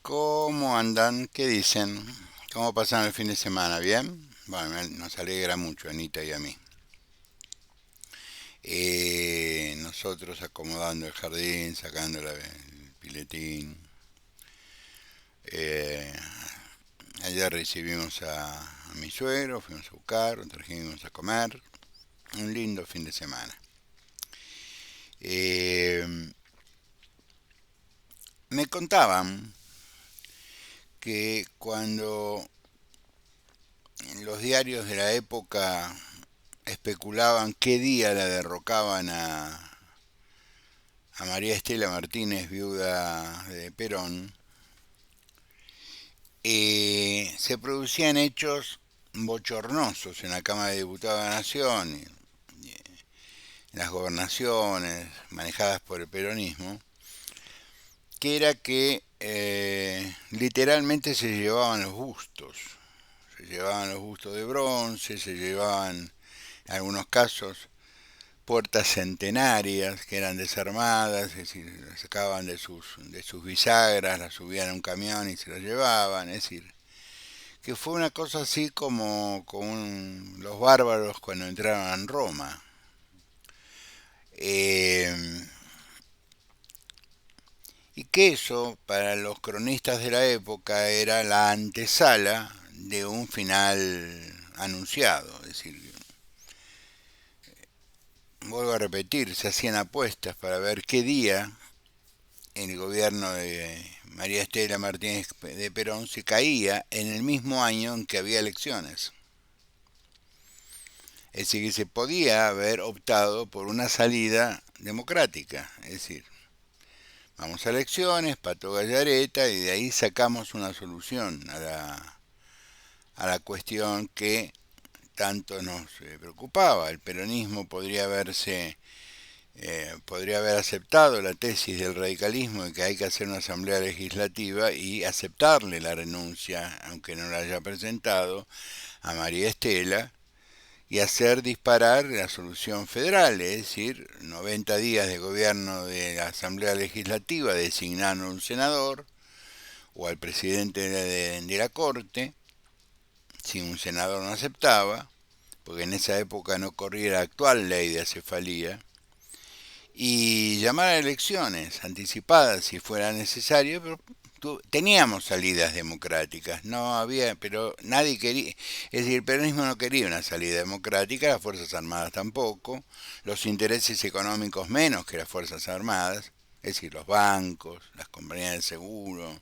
¿Cómo andan? ¿Qué dicen? ¿Cómo pasan el fin de semana? ¿Bien? Bueno, nos alegra mucho, Anita y a mí. Nosotros acomodando el jardín, sacando el piletín. Eh, Ayer recibimos a mi suegro, fuimos a buscar, lo trajimos a comer. Un lindo fin de semana. Eh, Me contaban que cuando los diarios de la época especulaban qué día la derrocaban a María Estela Martínez, viuda de Perón, se producían hechos bochornosos en la Cámara de Diputados de la Nación, y en las gobernaciones manejadas por el peronismo, que era que literalmente se llevaban los bustos. Se llevaban los bustos de bronce, se llevaban, en algunos casos, puertas centenarias que eran desarmadas, es decir, las sacaban de sus bisagras, las subían a un camión y se las llevaban, es decir, que fue una cosa así como los bárbaros cuando entraron en Roma. Eh, y que eso, para los cronistas de la época, era la antesala de un final anunciado, es decir, vuelvo a repetir, se hacían apuestas para ver qué día el gobierno de María Estela Martínez de Perón se caía en el mismo año en que había elecciones. Es decir, que se podía haber optado por una salida democrática. Es decir, vamos a elecciones, Pato Gallareta, y de ahí sacamos una solución a la cuestión que tanto nos preocupaba. El peronismo podría haber aceptado la tesis del radicalismo de que hay que hacer una asamblea legislativa y aceptarle la renuncia, aunque no la haya presentado, a María Estela y hacer disparar la solución federal, es decir, 90 días de gobierno de la asamblea legislativa designando un senador o al presidente de la corte, si un senador no aceptaba, porque en esa época no corría la actual ley de acefalía, y llamar a elecciones anticipadas si fuera necesario, pero teníamos salidas democráticas, no había, pero nadie quería, es decir, el peronismo no quería una salida democrática, las Fuerzas Armadas tampoco, los intereses económicos menos que las Fuerzas Armadas, es decir, los bancos, las compañías de seguro,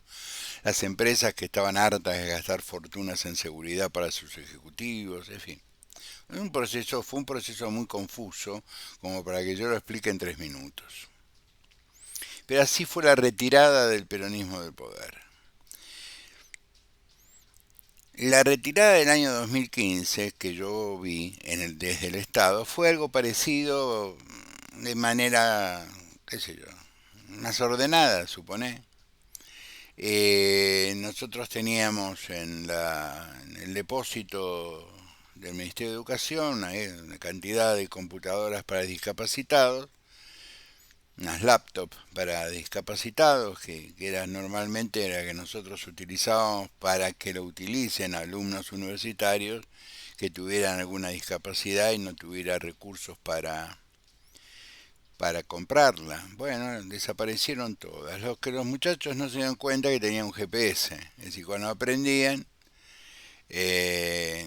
las empresas que estaban hartas de gastar fortunas en seguridad para sus ejecutivos, en fin. Fue un proceso muy confuso, como para que yo lo explique en 3 minutos. Pero así fue la retirada del peronismo del poder. La retirada del año 2015 que yo vi desde el Estado fue algo parecido de manera, qué sé yo, más ordenada, supone. Nosotros teníamos en el depósito del Ministerio de Educación una cantidad de computadoras para discapacitados, unas laptops para discapacitados que normalmente era que nosotros utilizábamos para que lo utilicen alumnos universitarios que tuvieran alguna discapacidad y no tuviera recursos para comprarla. Bueno, desaparecieron todas. Los muchachos no se dieron cuenta que tenían un GPS. Es decir, cuando aprendían,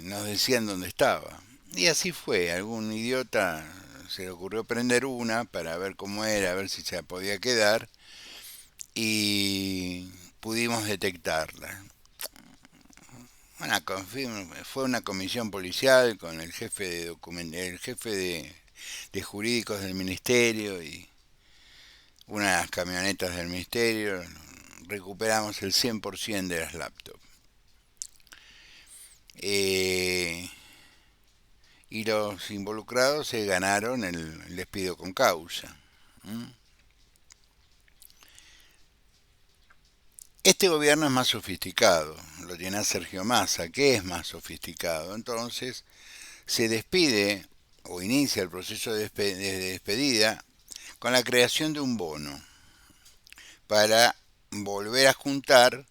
nos decían dónde estaba. Y así fue. Algún idiota se le ocurrió prender una para ver cómo era, a ver si se podía quedar. Y pudimos detectarla. Fue una comisión policial con el jefe de jurídicos del ministerio y unas camionetas del ministerio. Recuperamos el 100% de las laptops. Eh, y los involucrados se ganaron el despido con causa. ¿Mm? Este gobierno es más sofisticado, lo tiene Sergio Massa, que es más sofisticado. Entonces se despide o inicia el proceso de despedida con la creación de un bono para volver a juntar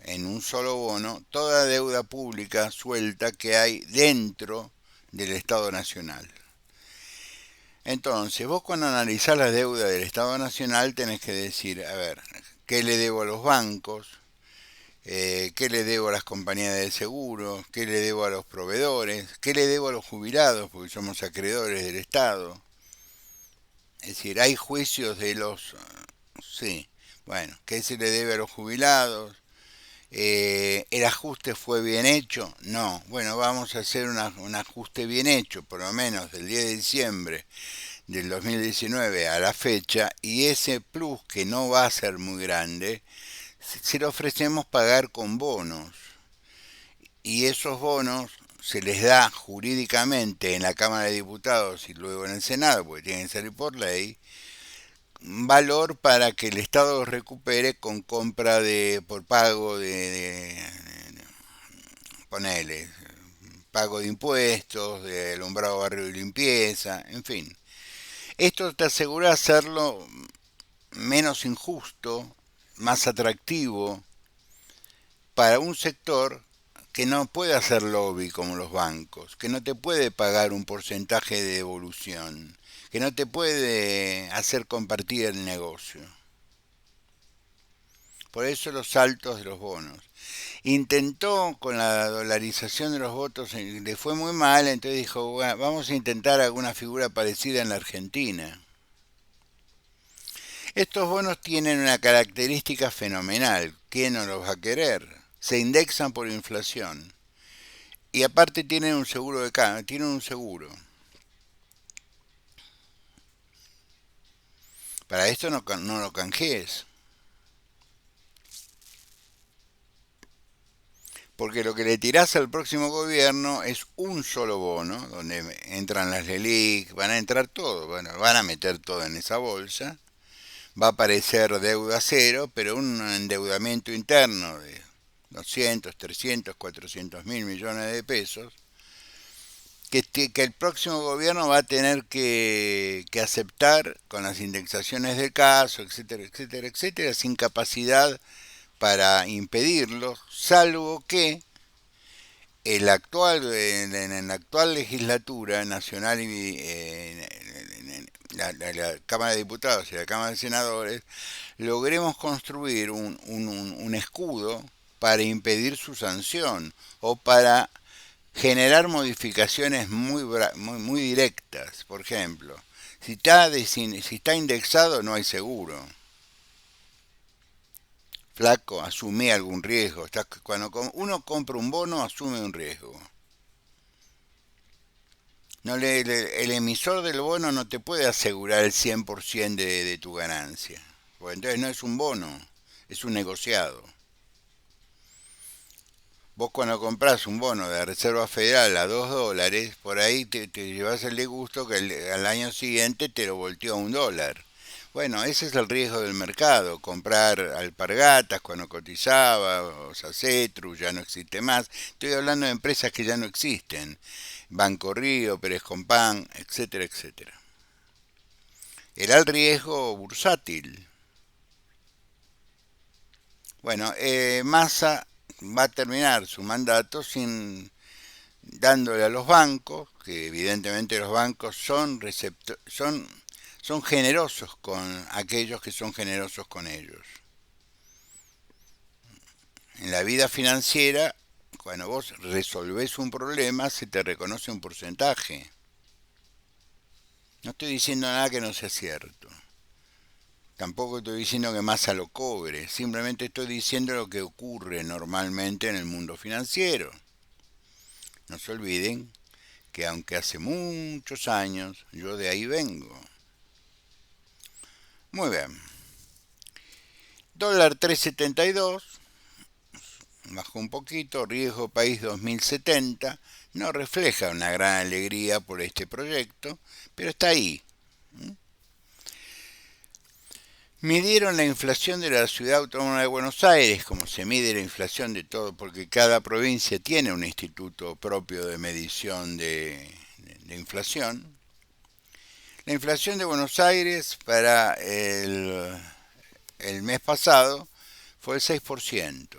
en un solo bono toda deuda pública suelta que hay dentro del Estado Nacional. Entonces, vos cuando analizás la deuda del Estado Nacional tenés que decir, a ver, ¿qué le debo a los bancos? ¿Qué le debo a las compañías de seguro? ¿Qué le debo a los proveedores? ¿Qué le debo a los jubilados? Porque somos acreedores del Estado. Es decir, hay juicios de los... Sí, bueno, ¿qué se le debe a los jubilados? ¿El ajuste fue bien hecho? No. Bueno, vamos a hacer un ajuste bien hecho, por lo menos del 10 de diciembre del 2019 a la fecha, y ese plus que no va a ser muy grande, se lo ofrecemos pagar con bonos. Y esos bonos se les da jurídicamente en la Cámara de Diputados y luego en el Senado, porque tienen que salir por ley, valor para que el Estado los recupere con compra por pago de ponele, pago de impuestos, de alumbrado barrio y limpieza, en fin. Esto te asegura hacerlo menos injusto, más atractivo para un sector que no puede hacer lobby como los bancos, que no te puede pagar un porcentaje de devolución, que no te puede hacer compartir el negocio. Por eso los saltos de los bonos. Intentó con la dolarización de los votos, le fue muy mal, entonces dijo, "Bueno, vamos a intentar alguna figura parecida en la Argentina". Estos bonos tienen una característica fenomenal, ¿quién no los va a querer? Se indexan por inflación y aparte tienen un seguro de cambio, tienen un seguro. Para esto no lo canjees, porque lo que le tirás al próximo gobierno es un solo bono, donde entran las LELIC, van a entrar todo, bueno, van a meter todo en esa bolsa, va a aparecer deuda cero, pero un endeudamiento interno de 200, 300, 400 mil millones de pesos, que el próximo gobierno va a tener que aceptar con las indexaciones del caso, etcétera, etcétera, etcétera, sin capacidad para impedirlo, salvo que en la actual legislatura nacional y la Cámara de Diputados y la Cámara de Senadores logremos construir un escudo para impedir su sanción o para generar modificaciones muy directas. Por ejemplo, si está indexado no hay seguro. Flaco, asume algún riesgo. Cuando uno compra un bono, asume un riesgo. El emisor del bono no te puede asegurar el 100% de tu ganancia. Porque entonces no es un bono, es un negociado. Vos cuando compras un bono de Reserva Federal a $2, por ahí te llevas el disgusto que al año siguiente te lo volteó a $1. Bueno, ese es el riesgo del mercado, comprar alpargatas cuando cotizaba, o Sacetru, ya no existe más. Estoy hablando de empresas que ya no existen, Banco Río, Pérez Compán, etcétera, etcétera. Era el riesgo bursátil. Bueno, Massa va a terminar su mandato sin dándole a los bancos, que evidentemente los bancos son generosos con aquellos que son generosos con ellos. En la vida financiera, cuando vos resolvés un problema, se te reconoce un porcentaje. No estoy diciendo nada que no sea cierto. Tampoco estoy diciendo que Massa lo cobre. Simplemente estoy diciendo lo que ocurre normalmente en el mundo financiero. No se olviden que aunque hace muchos años yo de ahí vengo. Muy bien. Dólar 3.72, bajó un poquito, riesgo país 2070, no refleja una gran alegría por este proyecto, pero está ahí. Midieron la inflación de la Ciudad Autónoma de Buenos Aires, como se mide la inflación de todo, porque cada provincia tiene un instituto propio de medición de inflación. La inflación de Buenos Aires para el mes pasado fue el 6%.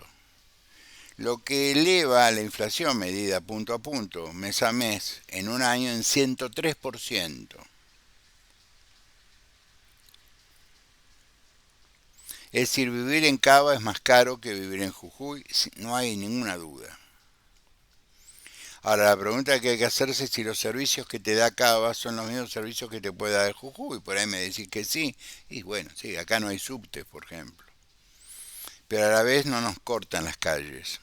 lo que eleva la inflación medida punto a punto, mes a mes, en un año en 103%. Es decir, vivir en Cava es más caro que vivir en Jujuy, no hay ninguna duda. Ahora, la pregunta que hay que hacerse es si los servicios que te da Cava son los mismos servicios que te puede dar Jujuy. Por ahí me decís que sí. Y bueno, sí, acá no hay subte, por ejemplo. Pero a la vez no nos cortan las calles.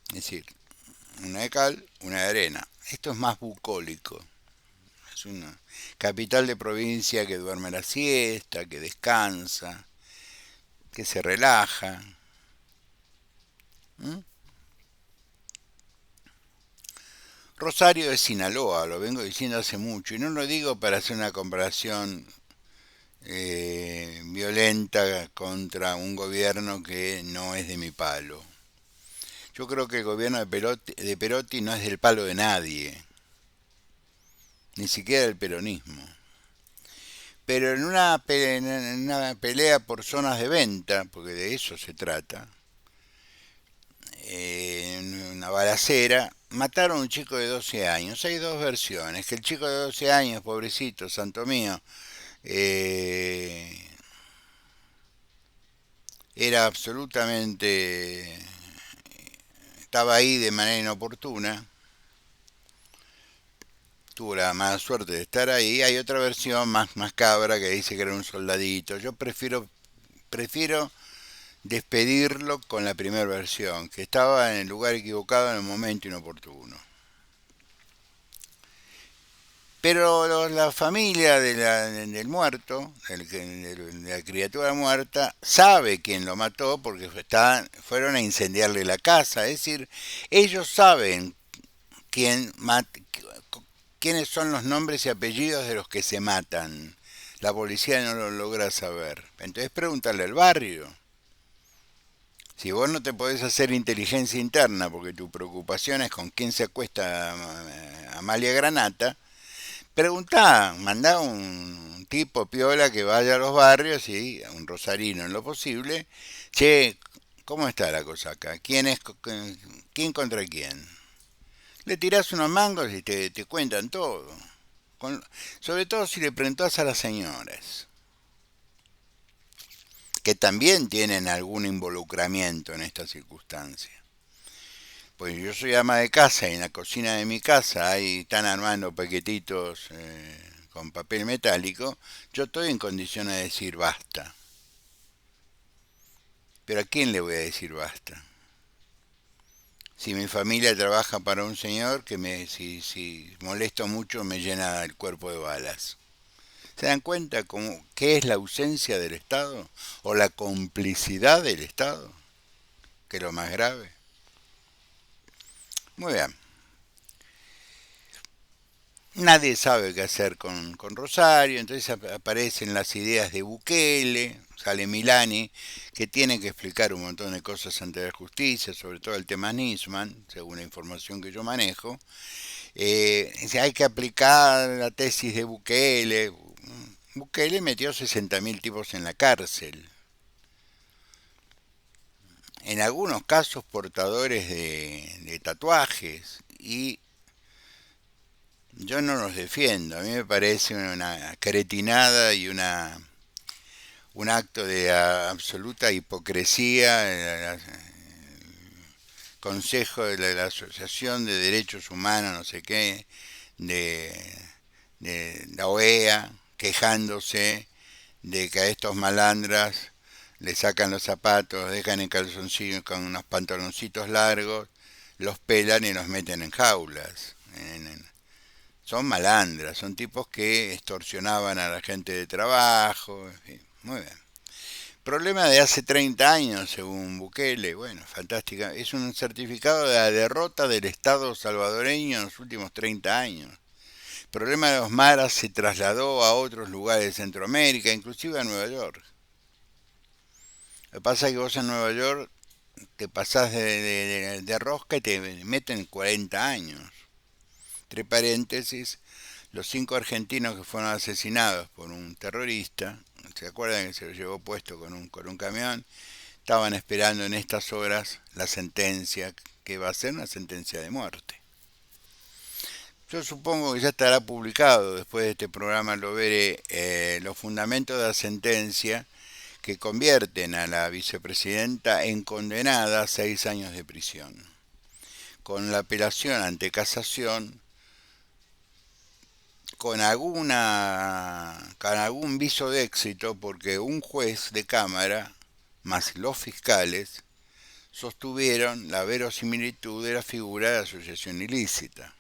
Es decir, una de cal, una de arena. Esto es más bucólico. Es una capital de provincia que duerme la siesta, que descansa, que se relaja. ¿Mm? Rosario es Sinaloa, lo vengo diciendo hace mucho, y no lo digo para hacer una comparación violenta contra un gobierno que no es de mi palo. Yo creo que el gobierno de Perotti no es del palo de nadie, ni siquiera del peronismo. Pero en una pelea por zonas de venta, porque de eso se trata, en una balacera, mataron a un chico de 12 años. Hay dos versiones, que el chico de 12 años, pobrecito, santo mío, eh, era absolutamente, estaba ahí de manera inoportuna, tuvo la mala suerte de estar ahí. Hay otra versión más cabra que dice que era un soldadito. Yo prefiero despedirlo con la primera versión, que estaba en el lugar equivocado en el momento inoportuno. Pero la familia del muerto, de la criatura muerta, sabe quién lo mató porque fueron a incendiarle la casa. Es decir, ellos saben quién quiénes son los nombres y apellidos de los que se matan. La policía no lo logra saber. Entonces preguntarle al barrio. Si vos no te podés hacer inteligencia interna porque tu preocupación es con quién se acuesta Amalia Granata, preguntá, mandá un tipo piola que vaya a los barrios y un rosarino en lo posible. Che, ¿cómo está la cosa acá? ¿Quién contra quién? Le tirás unos mangos y te cuentan todo. Sobre todo si le preguntás a las señoras, que también tienen algún involucramiento en esta circunstancia. Pues yo soy ama de casa y en la cocina de mi casa ahí están armando paquetitos con papel metálico. Yo estoy en condiciones de decir basta. Pero ¿a quién le voy a decir basta? Si mi familia trabaja para un señor que si molesto mucho me llena el cuerpo de balas. ¿Se dan cuenta qué es la ausencia del Estado o la complicidad del Estado? Que es lo más grave. Muy bien. Nadie sabe qué hacer con Rosario, entonces aparecen las ideas de Bukele, sale Milani, que tiene que explicar un montón de cosas ante la justicia, sobre todo el tema Nisman, según la información que yo manejo. Dice, hay que aplicar la tesis de Bukele. Bukele metió 60.000 tipos en la cárcel, en algunos casos portadores de tatuajes, y yo no los defiendo. A mí me parece una cretinada y un acto de absoluta hipocresía. El Consejo de la Asociación de Derechos Humanos, no sé qué, de, de la OEA, quejándose de que a estos malandras le sacan los zapatos, dejan en calzoncillos con unos pantaloncitos largos, los pelan y los meten en jaulas. Son malandras, son tipos que extorsionaban a la gente de trabajo, en fin, muy bien. Problema de hace 30 años, según Bukele, bueno, fantástica. Es un certificado de la derrota del Estado salvadoreño en los últimos 30 años. El problema de los maras se trasladó a otros lugares de Centroamérica, inclusive a Nueva York. Lo que pasa es que vos en Nueva York te pasás de rosca y te meten 40 años. Entre paréntesis, los 5 argentinos que fueron asesinados por un terrorista ¿Se acuerdan que se lo llevó puesto con un camión? Estaban esperando en estas horas la sentencia, que va a ser una sentencia de muerte. Yo supongo que ya estará publicado, después de este programa lo veré, los fundamentos de la sentencia que convierten a la vicepresidenta en condenada a 6 años de prisión. Con la apelación ante casación, con algún viso de éxito, porque un juez de cámara, más los fiscales, sostuvieron la verosimilitud de la figura de asociación ilícita.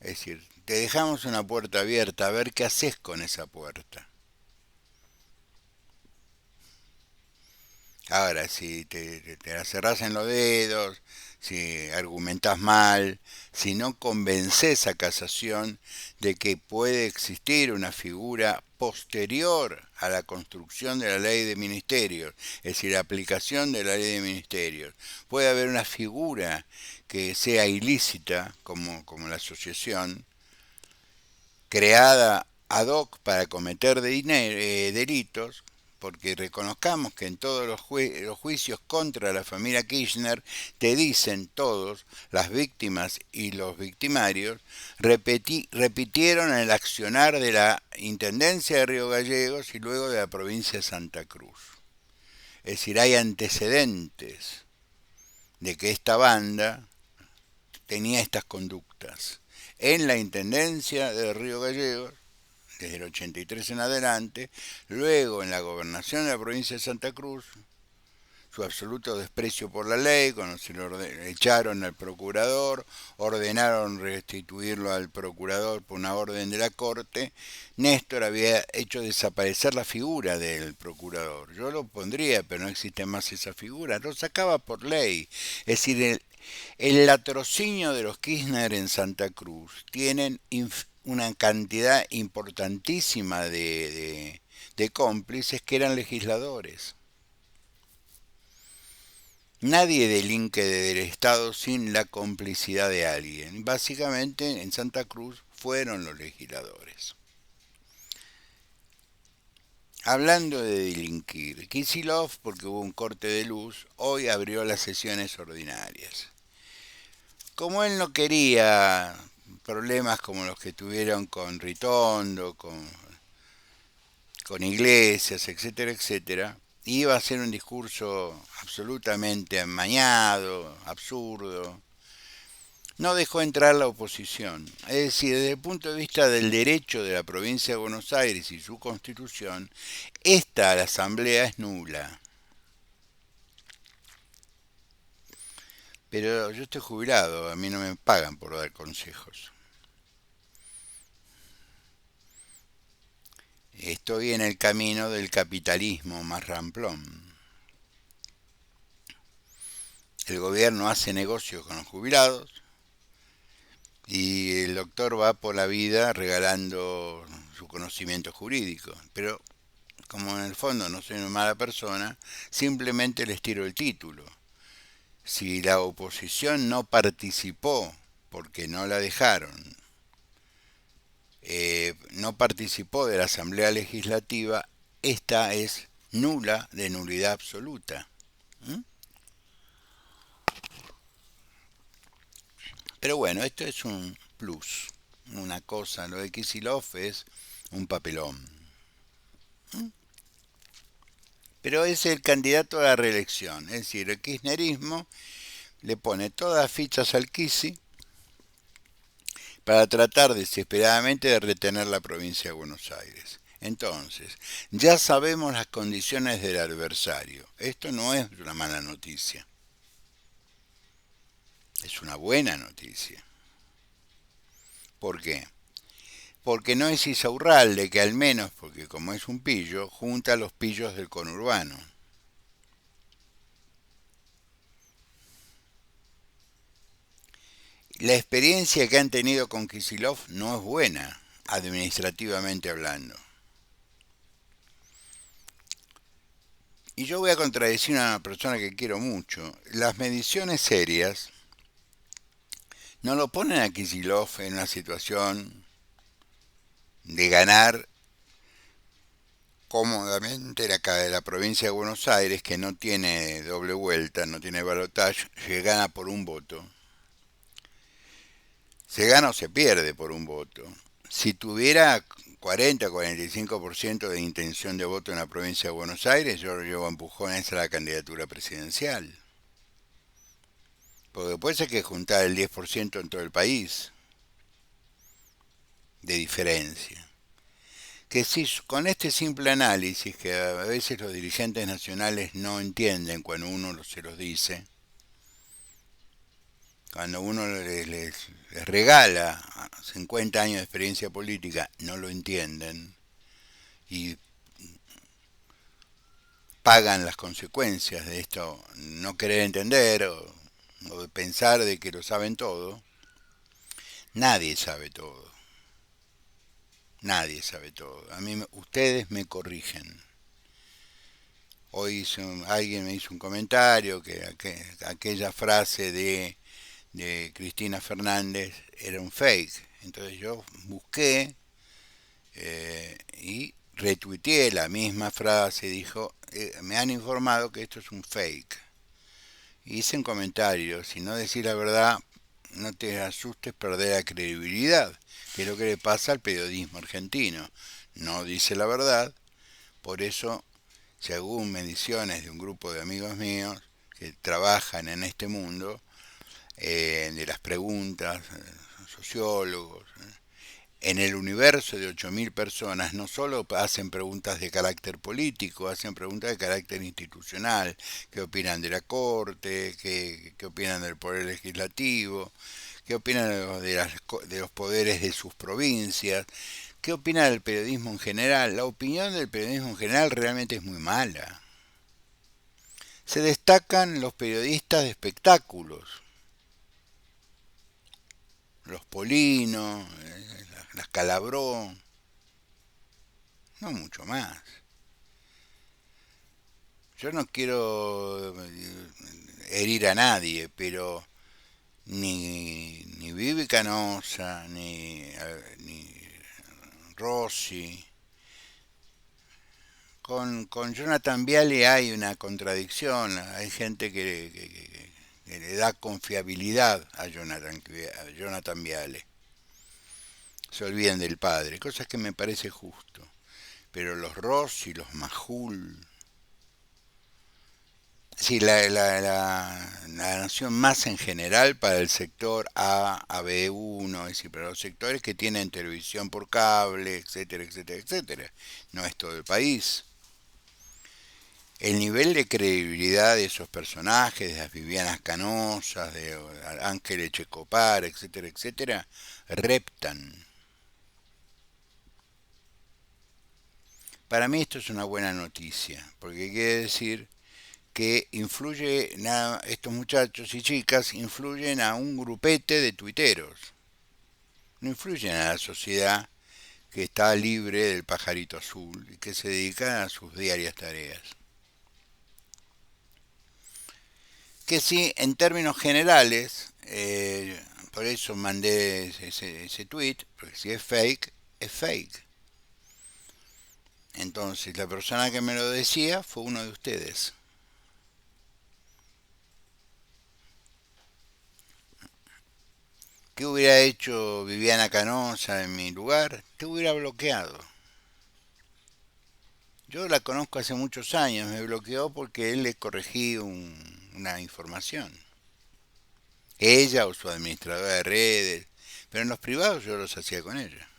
Es decir, te dejamos una puerta abierta a ver qué haces con esa puerta. Ahora, si te la cerrás en los dedos, si argumentás mal, si no convences a casación de que puede existir una figura posterior a la construcción de la ley de ministerios, es decir, la aplicación de la ley de ministerios, puede haber una figura que sea ilícita, como la asociación, creada ad hoc para cometer delitos, porque reconozcamos que en todos los juicios contra la familia Kirchner te dicen todos, las víctimas y los victimarios, repitieron el accionar de la Intendencia de Río Gallegos y luego de la provincia de Santa Cruz. Es decir, hay antecedentes de que esta banda tenía estas conductas. En la Intendencia de Río Gallegos, desde el 83 en adelante, luego en la gobernación de la provincia de Santa Cruz, su absoluto desprecio por la ley, cuando se lo echaron al procurador, ordenaron restituirlo al procurador por una orden de la corte, Néstor había hecho desaparecer la figura del procurador. Yo lo pondría, pero no existe más esa figura, lo sacaba por ley. Es decir, el latrocinio de los Kirchner en Santa Cruz tienen una cantidad importantísima de cómplices que eran legisladores. Nadie delinque del Estado sin la complicidad de alguien. Básicamente en Santa Cruz fueron los legisladores. Hablando de delinquir, Kicillof, porque hubo un corte de luz, hoy abrió las sesiones ordinarias. Como él no quería problemas como los que tuvieron con Ritondo, con Iglesias, etcétera, etcétera, iba a hacer un discurso absolutamente amañado, absurdo. No dejó entrar la oposición. Es decir, desde el punto de vista del derecho de la provincia de Buenos Aires y su constitución, esta asamblea es nula. Pero yo estoy jubilado, a mí no me pagan por dar consejos. Estoy en el camino del capitalismo más ramplón. El gobierno hace negocios con los jubilados y el doctor va por la vida regalando su conocimiento jurídico. Pero como en el fondo no soy una mala persona, simplemente les tiro el título. Si la oposición no participó, porque no la dejaron, no participó de la Asamblea Legislativa, esta es nula de nulidad absoluta. ¿Mm? Pero bueno, esto es un plus, una cosa. Lo de Kicillof es un papelón. ¿Mm? Pero es el candidato a la reelección. Es decir, el kirchnerismo le pone todas las fichas al Kisi para tratar desesperadamente de retener la provincia de Buenos Aires. Entonces, ya sabemos las condiciones del adversario. Esto no es una mala noticia. Es una buena noticia. ¿Por qué? Porque no es Isaurralde, que al menos, porque como es un pillo, junta a los pillos del conurbano. La experiencia que han tenido con Kicillof no es buena, administrativamente hablando. Y yo voy a contradecir a una persona que quiero mucho. Las mediciones serias no lo ponen a Kicillof en una situación de ganar cómodamente la provincia de Buenos Aires, que no tiene doble vuelta, no tiene balotaje, se gana por un voto. Se gana o se pierde por un voto. Si tuviera 40-45% de intención de voto en la provincia de Buenos Aires, yo lo llevo a empujones a la candidatura presidencial. Porque después hay que juntar el 10% en todo el país de diferencia. Que si con este simple análisis, que a veces los dirigentes nacionales no entienden cuando uno se los dice, cuando uno les regala 50 años de experiencia política, no lo entienden y pagan las consecuencias de esto, no querer entender o de pensar de que lo saben todo. Nadie sabe todo. Nadie sabe todo. Ustedes me corrigen. Hoy alguien me hizo un comentario que aquella frase de Cristina Fernández era un fake. Entonces yo busqué y retuiteé la misma frase. Dijo, me han informado que esto es un fake. Y hice un comentario, si no decís la verdad, no te asustes perder la credibilidad, que es lo que le pasa al periodismo argentino. No dice la verdad, por eso, según mediciones de un grupo de amigos míos que trabajan en este mundo, de las preguntas, sociólogos, en el universo de 8.000 personas no solo hacen preguntas de carácter político, hacen preguntas de carácter institucional. ¿Qué opinan de la Corte? ¿Qué opinan del Poder Legislativo? ¿Qué opinan de los poderes de sus provincias? ¿Qué opinan del periodismo en general? La opinión del periodismo en general realmente es muy mala. Se destacan los periodistas de espectáculos, los Polinos, las Calabró, no mucho más. Yo no quiero herir a nadie, pero ni Vivi Canosa, ni Rossi, con Jonathan Viale hay una contradicción. Hay gente que le da confiabilidad a Jonathan Viale. Se olvidan del padre, cosas que me parece justo. Pero los Rossi, los Majul, sí, la nación más en general para el sector A, AB1, es decir, para los sectores que tienen televisión por cable, etcétera, etcétera, etcétera. No es todo el país. El nivel de credibilidad de esos personajes, de las Vivianas Canosas, de Ángel Echecopar, etcétera, etcétera, reptan. Para mí esto es una buena noticia, porque quiere decir que estos muchachos y chicas influyen a un grupete de tuiteros, no influyen a la sociedad que está libre del pajarito azul y que se dedica a sus diarias tareas. Que sí, en términos generales, por eso mandé ese tweet, porque si es fake, es fake. Entonces la persona que me lo decía fue uno de ustedes. ¿Qué hubiera hecho Viviana Canosa en mi lugar? Te hubiera bloqueado. Yo la conozco hace muchos años, me bloqueó porque él le corregí una información. Ella o su administradora de redes, pero en los privados yo los hacía con ella.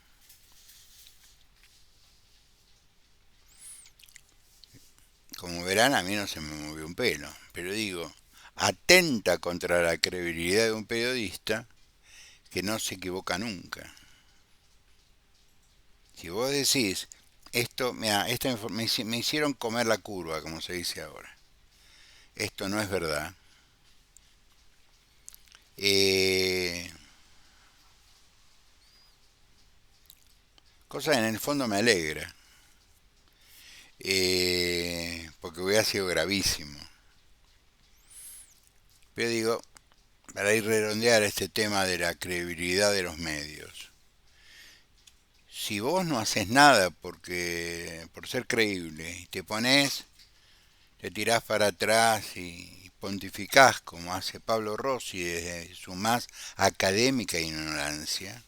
Como verán, a mí no se me movió un pelo, pero digo, atenta contra la credibilidad de un periodista que no se equivoca nunca. Si vos decís, esto, mira, me hicieron comer la curva, como se dice ahora. Esto no es verdad. Eh, Cosa que en el fondo me alegra, porque hubiera sido gravísimo. Pero digo, para ir redondear este tema de la credibilidad de los medios, si vos no haces nada por ser creíble, y te tirás para atrás y pontificás como hace Pablo Rossi desde su más académica ignorancia,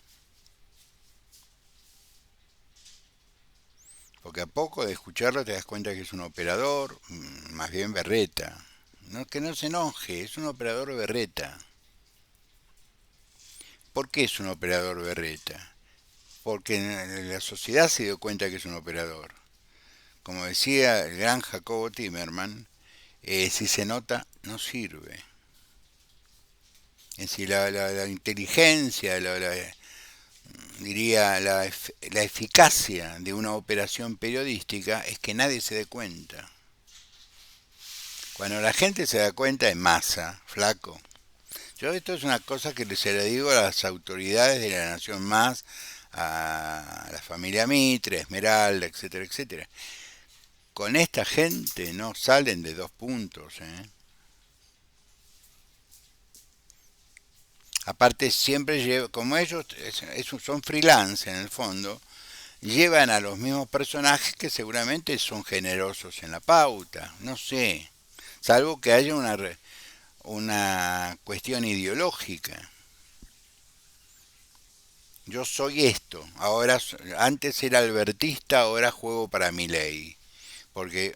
porque a poco de escucharlo te das cuenta que es un operador, más bien berreta. No, que no se enoje, es un operador berreta. ¿Por qué es un operador berreta? Porque la sociedad se dio cuenta que es un operador. Como decía el gran Jacobo Timerman, si se nota, no sirve. Es decir, la inteligencia, diría, la eficacia de una operación periodística es que nadie se dé cuenta. Cuando la gente se da cuenta en masa, flaco. Yo esto es una cosa que se le digo a las autoridades de la Nación Más, a la familia Mitre, Esmeralda, etcétera, etcétera. Con esta gente no salen de 2 puntos, ¿eh? Aparte siempre lleva, como ellos son freelance en el fondo, llevan a los mismos personajes que seguramente son generosos en la pauta, no sé, salvo que haya una cuestión ideológica. Yo soy esto, ahora antes era albertista, ahora juego para Milei, porque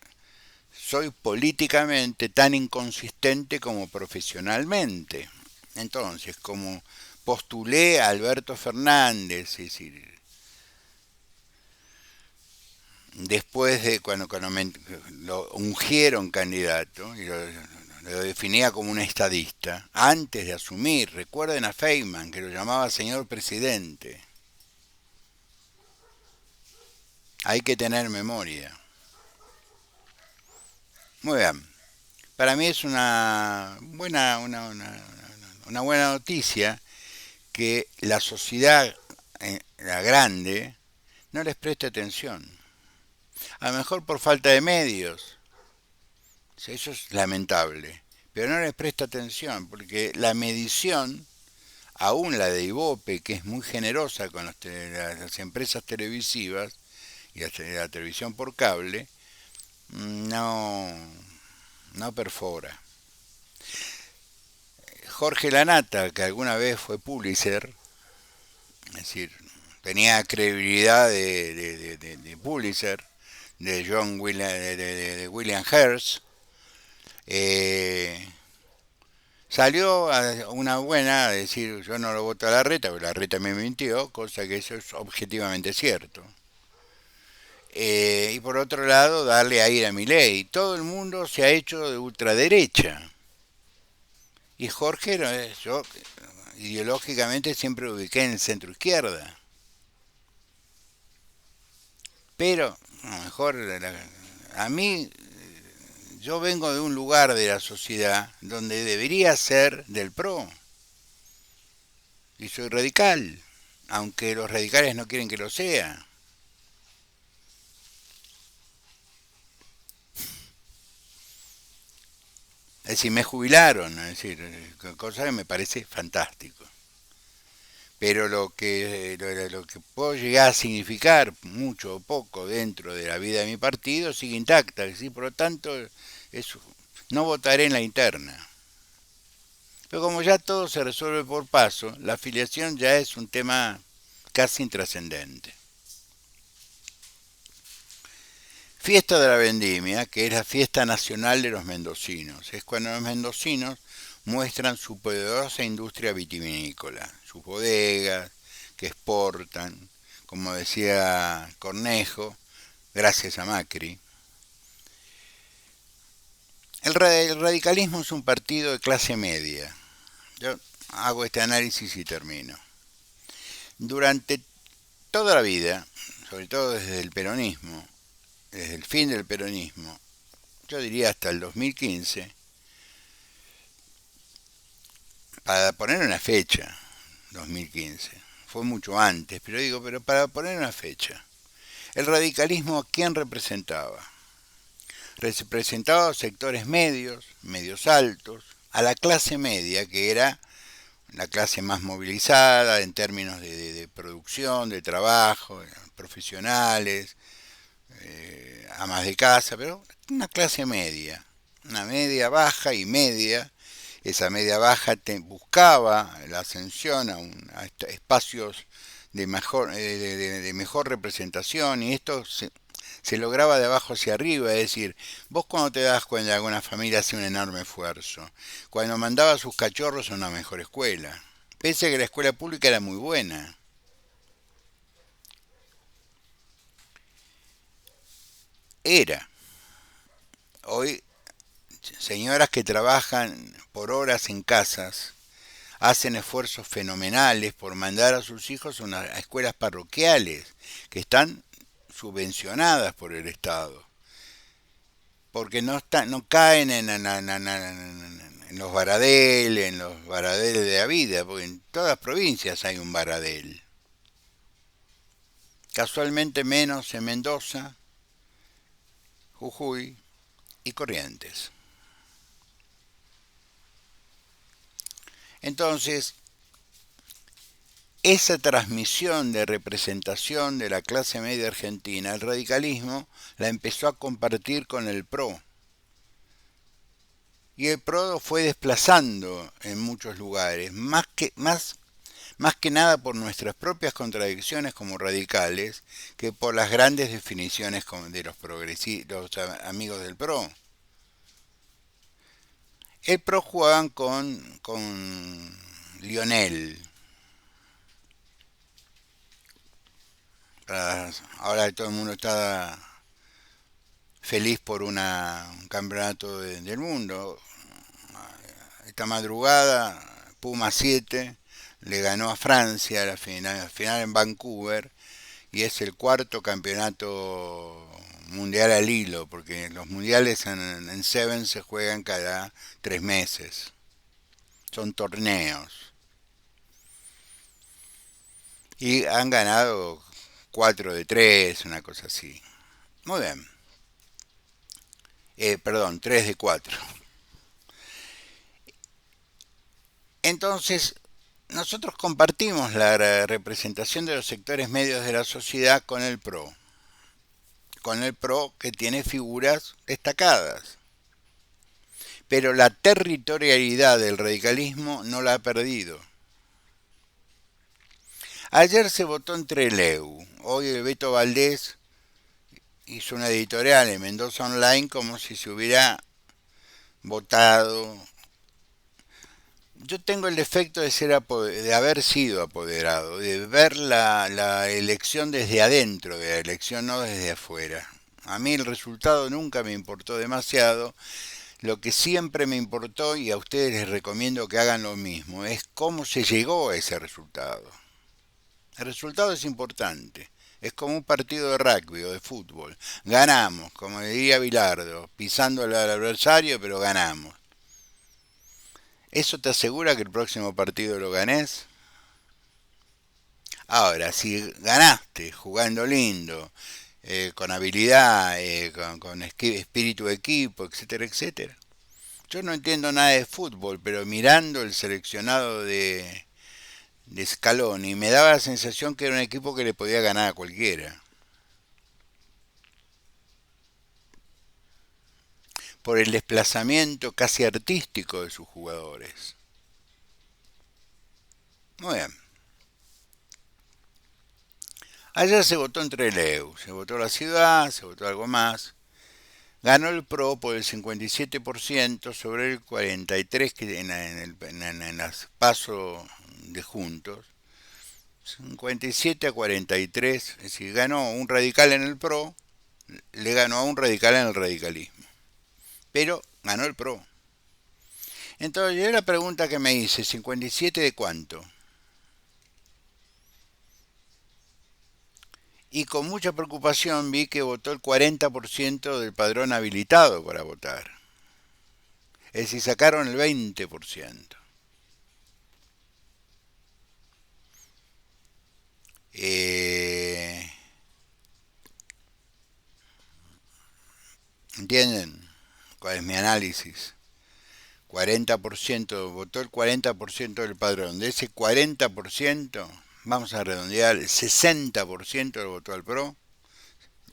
soy políticamente tan inconsistente como profesionalmente. Entonces, como postulé a Alberto Fernández, es decir, después de cuando lo ungieron candidato, y lo definía como un estadista, antes de asumir, recuerden a Feynman, que lo llamaba señor presidente, hay que tener memoria. Muy bien, para mí es una buena noticia que la sociedad, la grande, no les preste atención. A lo mejor por falta de medios, eso es lamentable, pero no les presta atención porque la medición, aún la de Ibope, que es muy generosa con las empresas televisivas y la televisión por cable, no, no perfora. Jorge Lanata, que alguna vez fue Pulitzer, es decir, tenía credibilidad de Pulitzer, de John William, de William Hearst, eh, salió a una buena a decir yo no lo voto a la reta, porque la reta me mintió, cosa que eso es objetivamente cierto. Y por otro lado, darle aire a Milei. Todo el mundo se ha hecho de ultraderecha. Y Jorge, yo ideológicamente siempre lo ubiqué en el centro izquierda. Pero, a lo mejor, a mí, yo vengo de un lugar de la sociedad donde debería ser del PRO. Y soy radical, aunque los radicales no quieren que lo sea. Es decir, me jubilaron, es decir, cosa que me parece fantástico. Pero lo que puedo llegar a significar, mucho o poco, dentro de la vida de mi partido, sigue intacta. ¿Sí? Por lo tanto, eso, no votaré en la interna. Pero como ya todo se resuelve por paso, la afiliación ya es un tema casi intrascendente. Fiesta de la Vendimia, que es la fiesta nacional de los mendocinos. Es cuando los mendocinos muestran su poderosa industria vitivinícola, sus bodegas, que exportan, como decía Cornejo, gracias a Macri. El radicalismo es un partido de clase media. Yo hago este análisis y termino. Durante toda la vida, sobre todo desde el peronismo, desde el fin del peronismo, yo diría hasta el 2015, para poner una fecha, 2015, fue mucho antes, pero digo, pero para poner una fecha, el radicalismo ¿a quién representaba? Representaba a sectores medios, medios altos, a la clase media, que era la clase más movilizada en términos de producción, de trabajo, profesionales, amas de casa, pero una clase media, una media baja y media. Esa media baja buscaba la ascensión a espacios de mejor representación, y esto se lograba de abajo hacia arriba. Es decir, vos cuando te das cuenta de que una familia hace un enorme esfuerzo, cuando mandaba a sus cachorros a una mejor escuela, pese a que la escuela pública era muy buena, era. Hoy, señoras que trabajan por horas en casas hacen esfuerzos fenomenales por mandar a sus hijos a escuelas parroquiales que están subvencionadas por el Estado, porque no caen en los Baradeles de la vida, porque en todas provincias hay un Baradel. Casualmente menos en Mendoza, Jujuy y Corrientes. Entonces, esa transmisión de representación de la clase media argentina, el radicalismo la empezó a compartir con el PRO. Y el PRO fue desplazando en muchos lugares, más que nada por nuestras propias contradicciones como radicales, que por las grandes definiciones de los amigos del PRO. El PRO jugaban con Lionel. Ahora todo el mundo está feliz por un campeonato del mundo. Esta madrugada, Puma 7 le ganó a Francia la final en Vancouver, y es el cuarto campeonato mundial al hilo, porque los mundiales en Seven se juegan cada 3 meses. Son torneos. Y han ganado 4 de 3, una cosa así. Muy bien. Perdón, 3 de 4. Entonces, nosotros compartimos la representación de los sectores medios de la sociedad con el PRO. Con el PRO, que tiene figuras destacadas. Pero la territorialidad del radicalismo no la ha perdido. Ayer se votó entre Leu. Hoy el Beto Valdés hizo una editorial en Mendoza Online como si se hubiera votado. Yo tengo el defecto de haber sido apoderado, de ver la elección desde adentro de la elección, no desde afuera. A mí el resultado nunca me importó demasiado. Lo que siempre me importó, y a ustedes les recomiendo que hagan lo mismo, es cómo se llegó a ese resultado. El resultado es importante. Es como un partido de rugby o de fútbol. Ganamos, como diría Bilardo, pisando al adversario, pero ganamos. ¿Eso te asegura que el próximo partido lo ganés? Ahora, si ganaste jugando lindo, con habilidad, con espíritu de equipo, etcétera, etcétera. Yo no entiendo nada de fútbol, pero mirando el seleccionado de Scaloni me daba la sensación que era un equipo que le podía ganar a cualquiera. Por el desplazamiento casi artístico de sus jugadores. Muy bien. Ayer se votó entre Leu, se votó la ciudad, se votó algo más. Ganó el PRO por el 57% sobre el 43% que en las pasos de Juntos. 57 a 43, es decir, ganó un radical en el PRO, le ganó a un radical en el radicalismo. Pero ganó el PRO. Entonces yo la pregunta que me hice, ¿57 de cuánto? Y con mucha preocupación vi que votó el 40% del padrón habilitado para votar. Es decir, sacaron el 20%. Eh, ¿Entienden cuál es mi análisis? 40%, votó el 40% del padrón. De ese 40%, vamos a redondear, el 60% lo votó al PRO.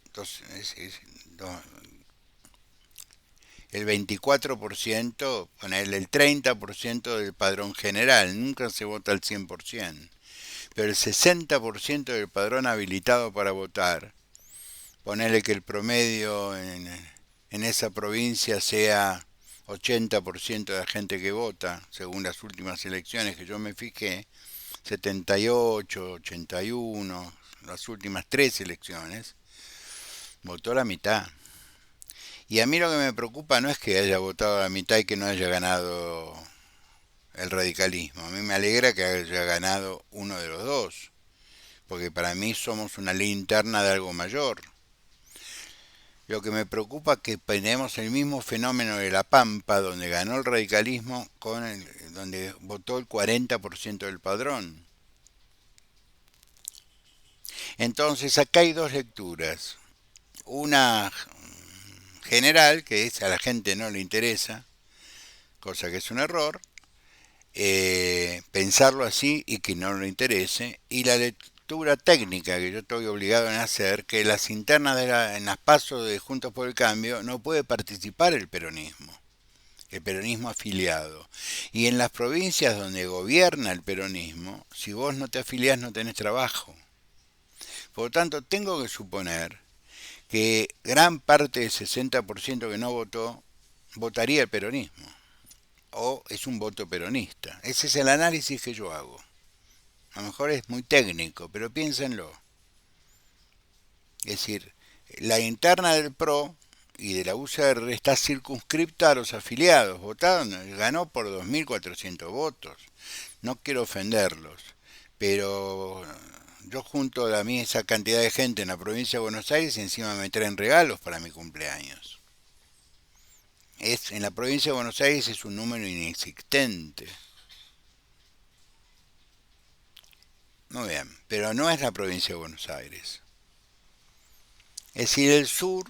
Entonces, el 24%, ponerle el 30% del padrón general. Nunca se vota al 100%. Pero el 60% del padrón habilitado para votar, ponerle que el promedio en esa provincia sea 80% de la gente que vota, según las últimas elecciones que yo me fijé, 78, 81, las últimas tres elecciones, votó la mitad. Y a mí lo que me preocupa no es que haya votado la mitad y que no haya ganado el radicalismo. A mí me alegra que haya ganado uno de los dos, porque para mí somos una linterna de algo mayor. Lo que me preocupa es que tenemos el mismo fenómeno de La Pampa, donde ganó el radicalismo, donde votó el 40% del padrón. Entonces acá hay dos lecturas. Una general, que es a la gente no le interesa, cosa que es un error, pensarlo así y que no le interese, y la lectura técnica que yo estoy obligado a hacer, que las internas en las pasos de Juntos por el Cambio no puede participar el peronismo afiliado. Y en las provincias donde gobierna el peronismo, si vos no te afiliás no tenés trabajo. Por lo tanto, tengo que suponer que gran parte del 60% que no votó, votaría el peronismo. O es un voto peronista. Ese es el análisis que yo hago. A lo mejor es muy técnico, pero piénsenlo. Es decir, la interna del PRO y de la UCR está circunscripta a los afiliados. Votaron, ganó por 2.400 votos. No quiero ofenderlos, pero yo junto a mí esa cantidad de gente en la provincia de Buenos Aires y encima me traen regalos para mi cumpleaños. En la provincia de Buenos Aires es un número inexistente. Muy bien, pero no es la provincia de Buenos Aires. Es decir, el sur,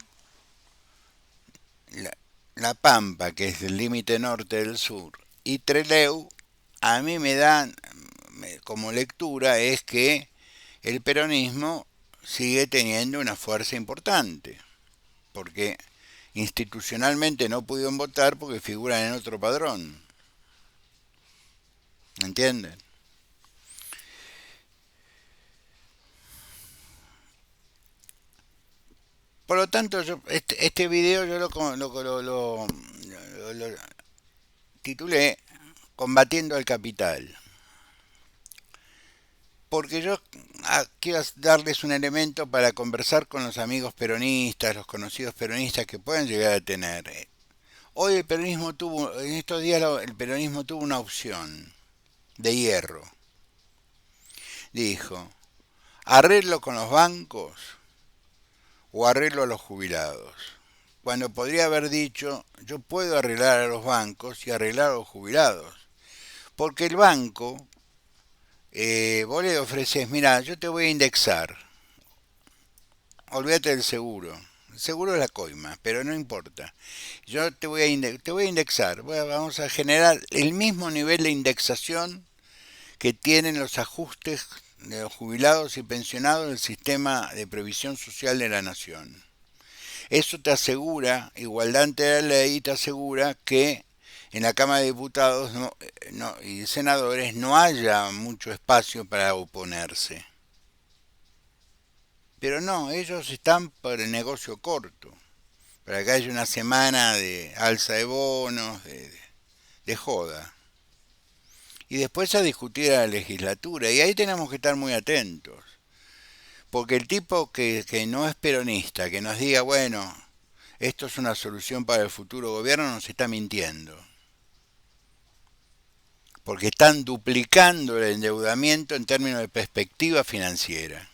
la, la Pampa, que es el límite norte del sur, y Trelew, a mí me dan como lectura es que el peronismo sigue teniendo una fuerza importante, porque institucionalmente no pudieron votar porque figuran en otro padrón. ¿Entienden? Por lo tanto, este video yo lo titulé Combatiendo al Capital. Porque yo quiero darles un elemento para conversar con los amigos peronistas, los conocidos peronistas que pueden llegar a tener. Hoy el peronismo en estos días el peronismo tuvo una opción de hierro. Dijo, arreglo con los bancos o arreglo a los jubilados. Cuando podría haber dicho, yo puedo arreglar a los bancos y arreglar a los jubilados. Porque el banco, vos le ofreces, mira, yo te voy a indexar. Olvídate del seguro. El seguro es la coima, pero no importa. Yo te voy a indexar. Vamos a generar el mismo nivel de indexación que tienen los ajustes de los jubilados y pensionados del sistema de previsión social de la nación. Eso te asegura, igualdad ante la ley, y te asegura que en la Cámara de Diputados y de Senadores no haya mucho espacio para oponerse. Pero no, ellos están por el negocio corto, para que haya una semana de alza de bonos, de joda. Y después a discutir a la legislatura, y ahí tenemos que estar muy atentos. Porque el tipo que no es peronista, que nos diga, bueno, esto es una solución para el futuro gobierno, nos está mintiendo. Porque están duplicando el endeudamiento en términos de perspectiva financiera.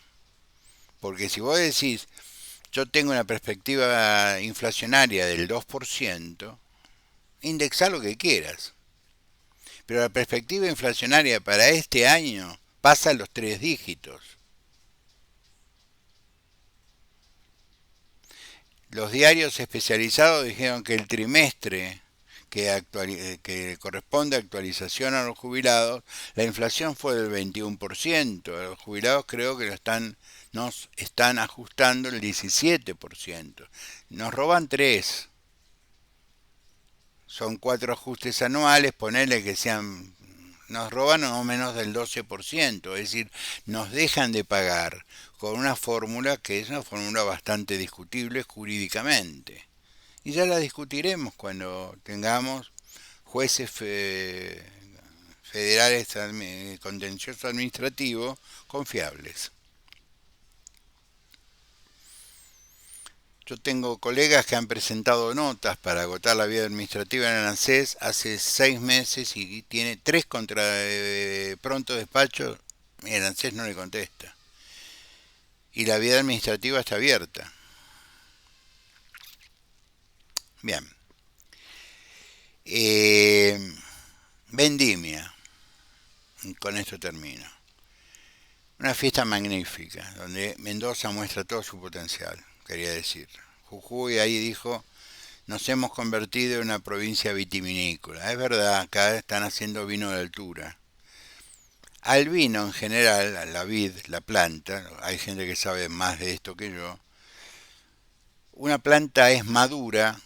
Porque si vos decís, yo tengo una perspectiva inflacionaria del 2%, indexá lo que quieras. Pero la perspectiva inflacionaria para este año pasa a los 3 dígitos. Los diarios especializados dijeron que el trimestre que corresponde a actualización a los jubilados, la inflación fue del 21%. A los jubilados creo que nos están ajustando el 17%. Nos roban 3. Son 4 ajustes anuales, ponerle que sean, nos roban no menos del 12%, es decir, nos dejan de pagar con una fórmula que es una fórmula bastante discutible jurídicamente. Y ya la discutiremos cuando tengamos jueces federales contencioso administrativo confiables. Yo tengo colegas que han presentado notas para agotar la vía administrativa en el ANSES hace 6 meses y tiene 3 contra pronto despacho y el ANSES no le contesta. Y la vía administrativa está abierta. Bien. Vendimia. Y con esto termino. Una fiesta magnífica, donde Mendoza muestra todo su potencial, quería decir. Jujuy ahí dijo, nos hemos convertido en una provincia vitivinícola. Es verdad, acá están haciendo vino de altura. Al vino en general, a la vid, la planta, hay gente que sabe más de esto que yo, una planta es madura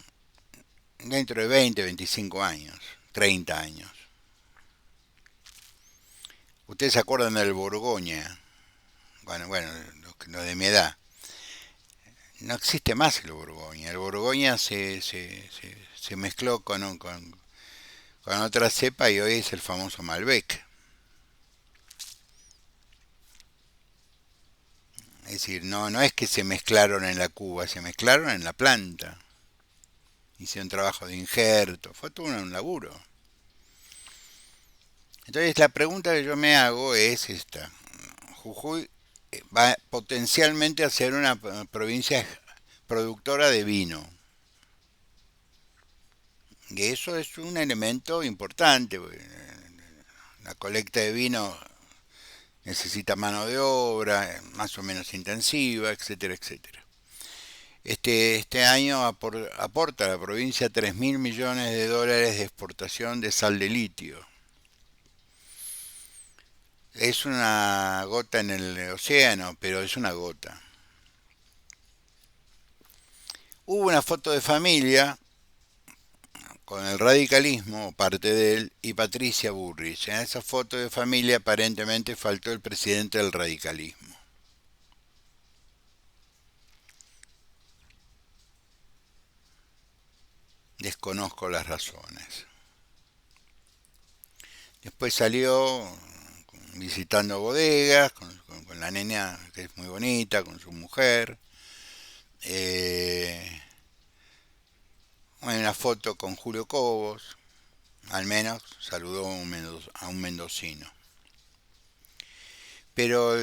dentro de 20, 25 años, 30 años. Ustedes se acuerdan del Borgoña, bueno, los de mi edad. No existe más el Borgoña. El Borgoña se mezcló con otra cepa y hoy es el famoso Malbec. Es decir, no es que se mezclaron en la cuba, se mezclaron en la planta. Hicieron trabajo de injerto, fue todo un laburo. Entonces la pregunta que yo me hago es esta. Jujuy va potencialmente a ser una provincia productora de vino. Y eso es un elemento importante. La colecta de vino necesita mano de obra, más o menos intensiva, etcétera, etcétera. Este año aporta a la provincia 3.000 millones de dólares de exportación de sal de litio. Es una gota en el océano, pero es una gota. Hubo una foto de familia con el radicalismo, o parte de él, y Patricia Bullrich. En esa foto de familia aparentemente faltó el presidente del radicalismo. Desconozco las razones. Después salió visitando bodegas con la nena que es muy bonita, con su mujer. Una foto con Julio Cobos, al menos saludó a un mendocino. Pero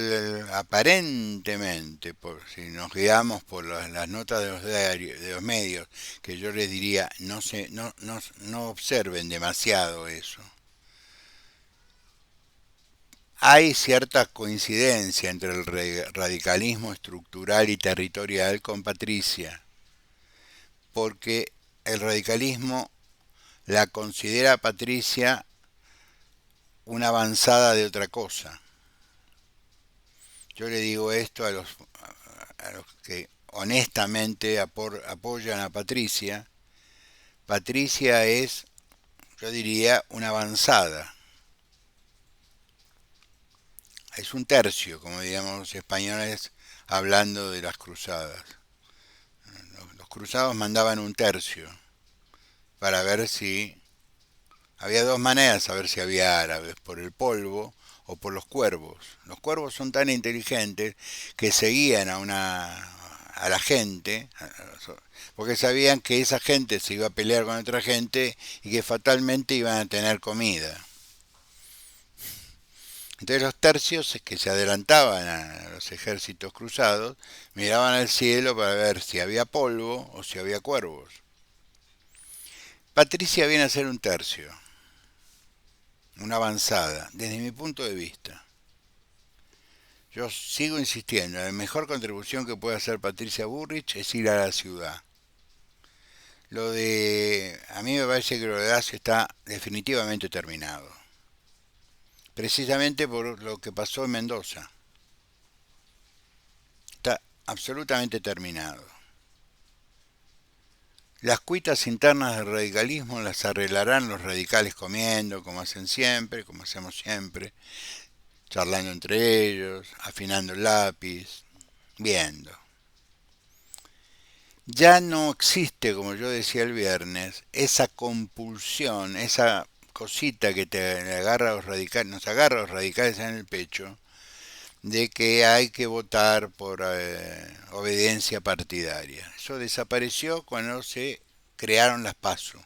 aparentemente, si nos guiamos por las notas de los medios, que yo les diría, no observen demasiado eso. Hay cierta coincidencia entre el radicalismo estructural y territorial con Patricia, porque el radicalismo la considera a Patricia una avanzada de otra cosa. Yo le digo esto a los que honestamente apoyan a Patricia. Patricia es, yo diría, una avanzada. Es un tercio, como diríamos los españoles, hablando de las cruzadas. Los cruzados mandaban un tercio para ver si... Había dos maneras, a ver si había árabes, por el polvo o por los cuervos. Los cuervos son tan inteligentes que seguían a la gente, porque sabían que esa gente se iba a pelear con otra gente y que fatalmente iban a tener comida. Entonces los tercios que se adelantaban a los ejércitos cruzados miraban al cielo para ver si había polvo o si había cuervos. Patricia viene a ser un tercio, una avanzada, desde mi punto de vista. Yo sigo insistiendo, la mejor contribución que puede hacer Patricia Bullrich es ir a la ciudad. Lo de a mí me parece que lo de Horacio está definitivamente terminado. Precisamente por lo que pasó en Mendoza. Está absolutamente terminado. Las cuitas internas del radicalismo las arreglarán los radicales comiendo, como hacen siempre, como hacemos siempre, charlando entre ellos, afinando el lápiz, viendo. Ya no existe, como yo decía el viernes, esa compulsión, esa cosita que te agarra a los radicales, nos agarra a los radicales en el pecho, de que hay que votar por obediencia partidaria. Eso desapareció cuando se crearon las PASO,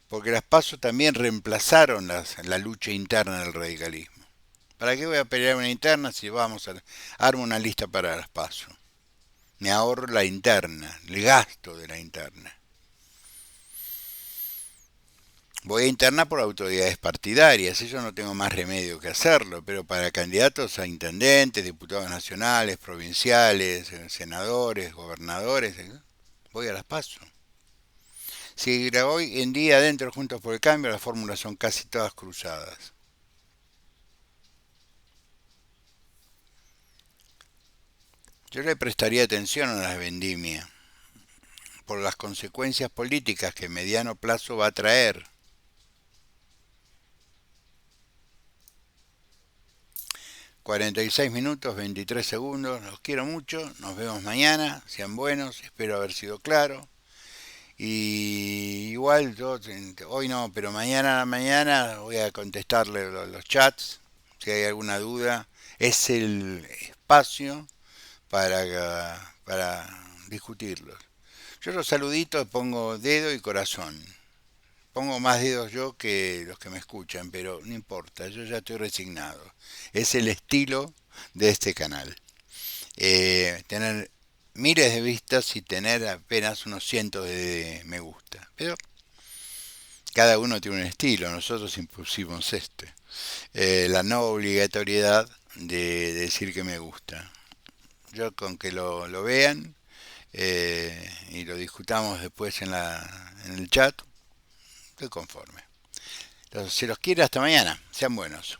porque las PASO también reemplazaron la lucha interna del radicalismo. ¿Para qué voy a pelear una interna si vamos a armo una lista para las PASO? Me ahorro la interna, el gasto de la interna. Voy a interna por autoridades partidarias, eso no tengo más remedio que hacerlo, pero para candidatos a intendentes, diputados nacionales, provinciales, senadores, gobernadores, voy a las PASO. Si hoy en día dentro de Juntos por el Cambio las fórmulas son casi todas cruzadas. Yo le prestaría atención a las vendimias por las consecuencias políticas que en mediano plazo va a traer. 46 minutos, 23 segundos, los quiero mucho, nos vemos mañana, sean buenos, espero haber sido claro. Y igual yo, hoy no, pero mañana voy a contestarle los chats, si hay alguna duda. Es el espacio para discutirlos. Yo los saluditos pongo dedo y corazón. Pongo más dedos yo que los que me escuchan, pero no importa, yo ya estoy resignado. Es el estilo de este canal. Tener miles de vistas y tener apenas unos cientos de me gusta. Pero cada uno tiene un estilo, nosotros impusimos este. La no obligatoriedad de decir que me gusta. Yo con que lo vean y lo discutamos después en el chat, estoy conforme. Entonces, si los quiere, hasta mañana. Sean buenos.